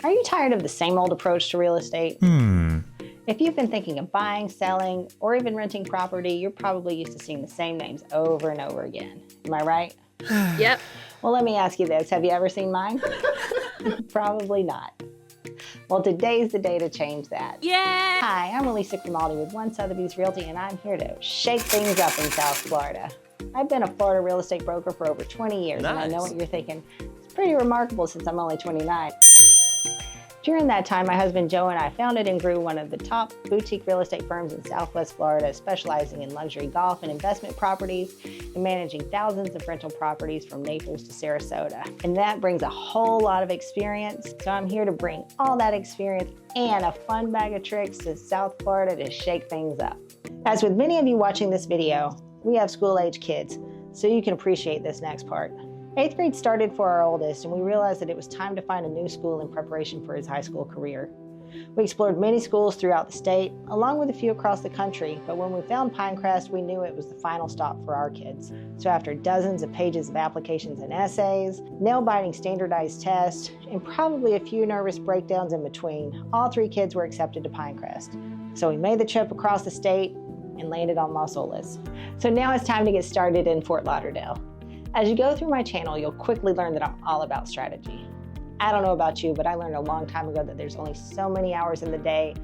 Are you tired of the same old approach to real estate? If you've been thinking of buying, selling, or even renting property, you're probably used to seeing the same names over and over again. Am I right? Yep. Well, let me ask you this. Have you ever seen mine? Probably not. Well, today's the day to change that. Yeah. Hi, I'm Alisa with One Sotheby's Realty, and I'm here to shake things up in South Florida. I've been a Florida real estate broker for over 20 years, And I know what you're thinking. It's pretty remarkable since I'm only 29. During that time, my husband Joe and I founded and grew one of the top boutique real estate firms in Southwest Florida, specializing in luxury golf and investment properties and managing thousands of rental properties from Naples to Sarasota. And that brings a whole lot of experience. So I'm here to bring all that experience and a fun bag of tricks to South Florida to shake things up. As with many of you watching this video, we have school-age kids, so you can appreciate this next part. 8th grade started for our oldest, and we realized that it was time to find a new school in preparation for his high school career. We explored many schools throughout the state, along with a few across the country, but when we found Pinecrest, we knew it was the final stop for our kids. So after dozens of pages of applications and essays, nail-biting standardized tests, and probably a few nervous breakdowns in between, all 3 kids were accepted to Pinecrest. So we made the trip across the state and landed on Las Olas. So now it's time to get started in Fort Lauderdale. As you go through my channel, you'll quickly learn that I'm all about strategy. I don't know about you, but I learned a long time ago that there's only so many hours in the day,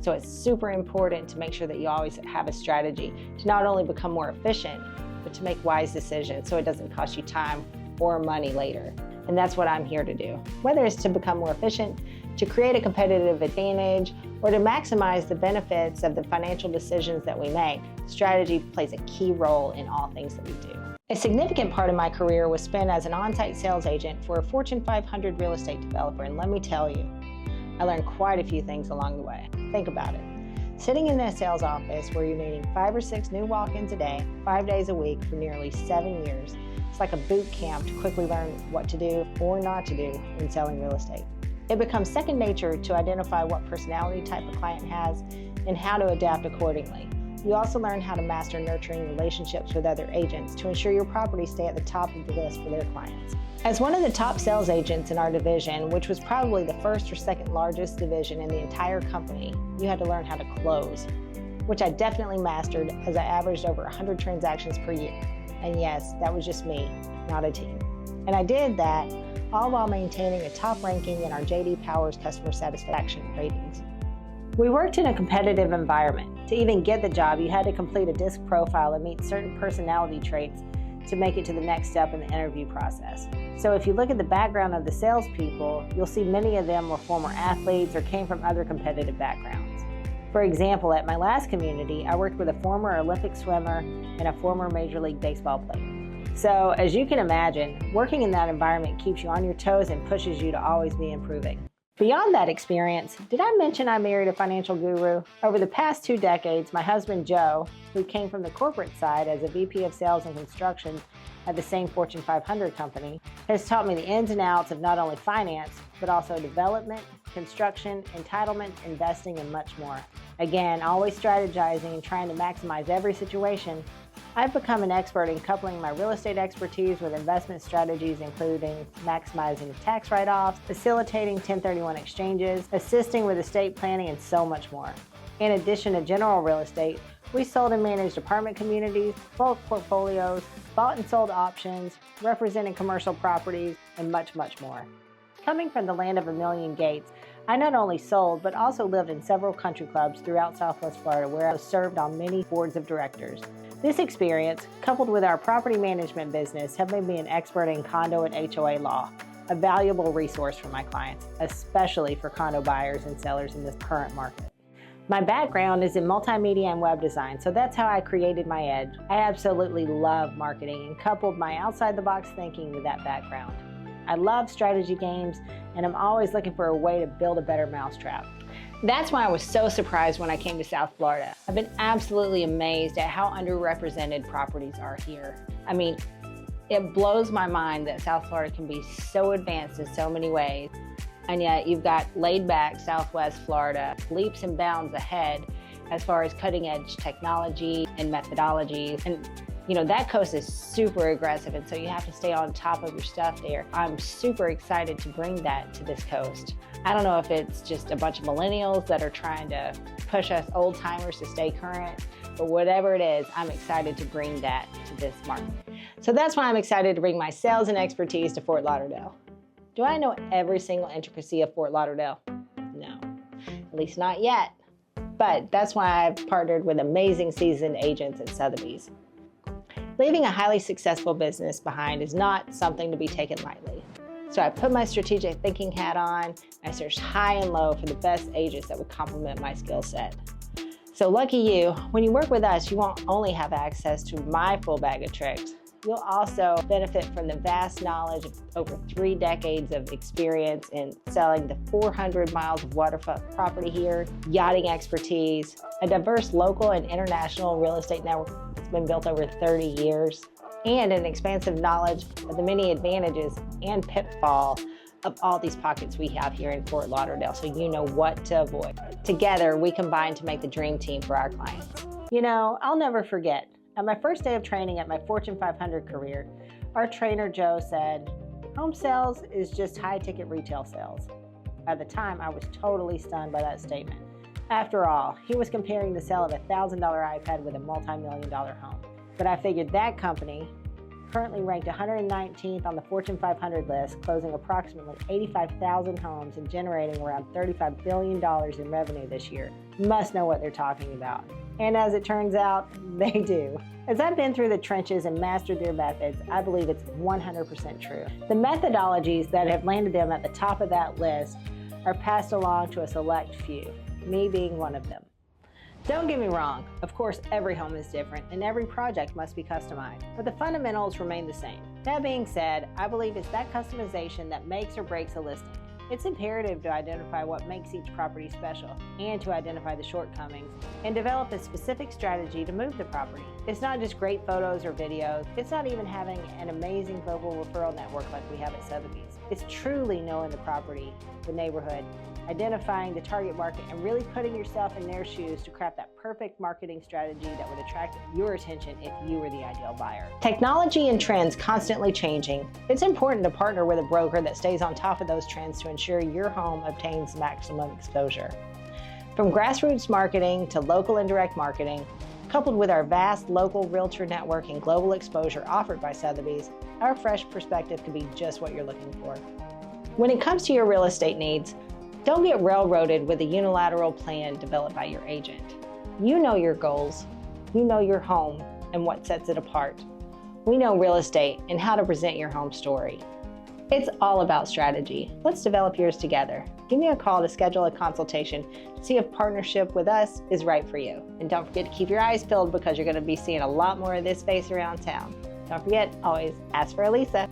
so it's super important to make sure that you always have a strategy to not only become more efficient, but to make wise decisions so it doesn't cost you time or money later. And that's what I'm here to do. Whether it's to become more efficient, to create a competitive advantage, or to maximize the benefits of the financial decisions that we make, strategy plays a key role in all things that we do. A significant part of my career was spent as an on-site sales agent for a Fortune 500 real estate developer, and let me tell you, I learned quite a few things along the way. Think about it. Sitting in a sales office where you're meeting 5 or 6 new walk-ins a day, 5 days a week for nearly 7 years, it's like a boot camp to quickly learn what to do or not to do in selling real estate. It becomes second nature to identify what personality type a client has and how to adapt accordingly. You also learn how to master nurturing relationships with other agents to ensure your properties stay at the top of the list for their clients. As one of the top sales agents in our division, which was probably the first or second largest division in the entire company, you had to learn how to close, which I definitely mastered as I averaged over 100 transactions per year. And yes, that was just me, not a team. And I did that all while maintaining a top ranking in our J.D. Power's customer satisfaction ratings. We worked in a competitive environment. To even get the job, you had to complete a DISC profile and meet certain personality traits to make it to the next step in the interview process. So if you look at the background of the salespeople, you'll see many of them were former athletes or came from other competitive backgrounds. For example, at my last community, I worked with a former Olympic swimmer and a former Major League Baseball player. So as you can imagine, working in that environment keeps you on your toes and pushes you to always be improving. Beyond that experience, did I mention I married a financial guru? Over the past 2 decades, my husband Joe, who came from the corporate side as a VP of sales and construction at the same Fortune 500 company, has taught me the ins and outs of not only finance, but also development, construction, entitlement, investing, and much more. Again, always strategizing and trying to maximize every situation. I've become an expert in coupling my real estate expertise with investment strategies, including maximizing tax write-offs, facilitating 1031 exchanges, assisting with estate planning, and so much more. In addition to general real estate, we sold and managed apartment communities, bulk portfolios, bought and sold options, represented commercial properties, and much, much more. Coming from the land of a million gates, I not only sold, but also lived in several country clubs throughout Southwest Florida, where I served on many boards of directors. This experience, coupled with our property management business, have made me an expert in condo and HOA law, a valuable resource for my clients, especially for condo buyers and sellers in this current market. My background is in multimedia and web design, so that's how I created my edge. I absolutely love marketing and coupled my outside-the-box thinking with that background. I love strategy games, and I'm always looking for a way to build a better mousetrap. That's why I was so surprised when I came to South Florida. I've been absolutely amazed at how underrepresented properties are here. I mean, it blows my mind that South Florida can be so advanced in so many ways, and yet you've got laid-back Southwest Florida leaps and bounds ahead as far as cutting-edge technology and methodologies. And That coast is super aggressive, and so you have to stay on top of your stuff there. I'm super excited to bring that to this coast. I don't know if it's just a bunch of millennials that are trying to push us old timers to stay current, but whatever it is, I'm excited to bring that to this market. So that's why I'm excited to bring my sales and expertise to Fort Lauderdale. Do I know every single intricacy of Fort Lauderdale? No, at least not yet. But that's why I've partnered with amazing seasoned agents at Sotheby's. Leaving a highly successful business behind is not something to be taken lightly. So I put my strategic thinking hat on, and I searched high and low for the best agents that would complement my skill set. So lucky you, when you work with us, you won't only have access to my full bag of tricks, you'll also benefit from the vast knowledge of over 3 decades of experience in selling the 400 miles of waterfront property here, yachting expertise, a diverse local and international real estate network that's been built over 30 years, and an expansive knowledge of the many advantages and pitfall of all these pockets we have here in Fort Lauderdale, so you know what to avoid. Together, we combine to make the dream team for our clients. I'll never forget, at my first day of training at my Fortune 500 career, our trainer Joe said, "Home sales is just high-ticket retail sales." At the time, I was totally stunned by that statement. After all, he was comparing the sale of a $1,000 iPad with a multi-million-dollar home. But I figured that company, currently ranked 119th on the Fortune 500 list, closing approximately 85,000 homes and generating around $35 billion in revenue this year, must know what they're talking about. And as it turns out, they do. As I've been through the trenches and mastered their methods, I believe it's 100% true. The methodologies that have landed them at the top of that list are passed along to a select few, me being one of them. Don't get me wrong, of course every home is different and every project must be customized, but the fundamentals remain the same. That being said, I believe it's that customization that makes or breaks a listing. It's imperative to identify what makes each property special and to identify the shortcomings and develop a specific strategy to move the property. It's not just great photos or videos. It's not even having an amazing global referral network like we have at Sotheby's. It's truly knowing the property, the neighborhood, identifying the target market, and really putting yourself in their shoes to craft that perfect marketing strategy that would attract your attention if you were the ideal buyer. Technology and trends constantly changing. It's important to partner with a broker that stays on top of those trends to ensure your home obtains maximum exposure. From grassroots marketing to local indirect marketing, coupled with our vast local realtor network and global exposure offered by Sotheby's, our fresh perspective could be just what you're looking for. When it comes to your real estate needs, don't get railroaded with a unilateral plan developed by your agent. You know your goals, you know your home and what sets it apart. We know real estate and how to present your home story. It's all about strategy. Let's develop yours together. Give me a call to schedule a consultation to see if partnership with us is right for you. And don't forget to keep your eyes peeled because you're going to be seeing a lot more of this face around town. Don't forget, always ask for Alisa.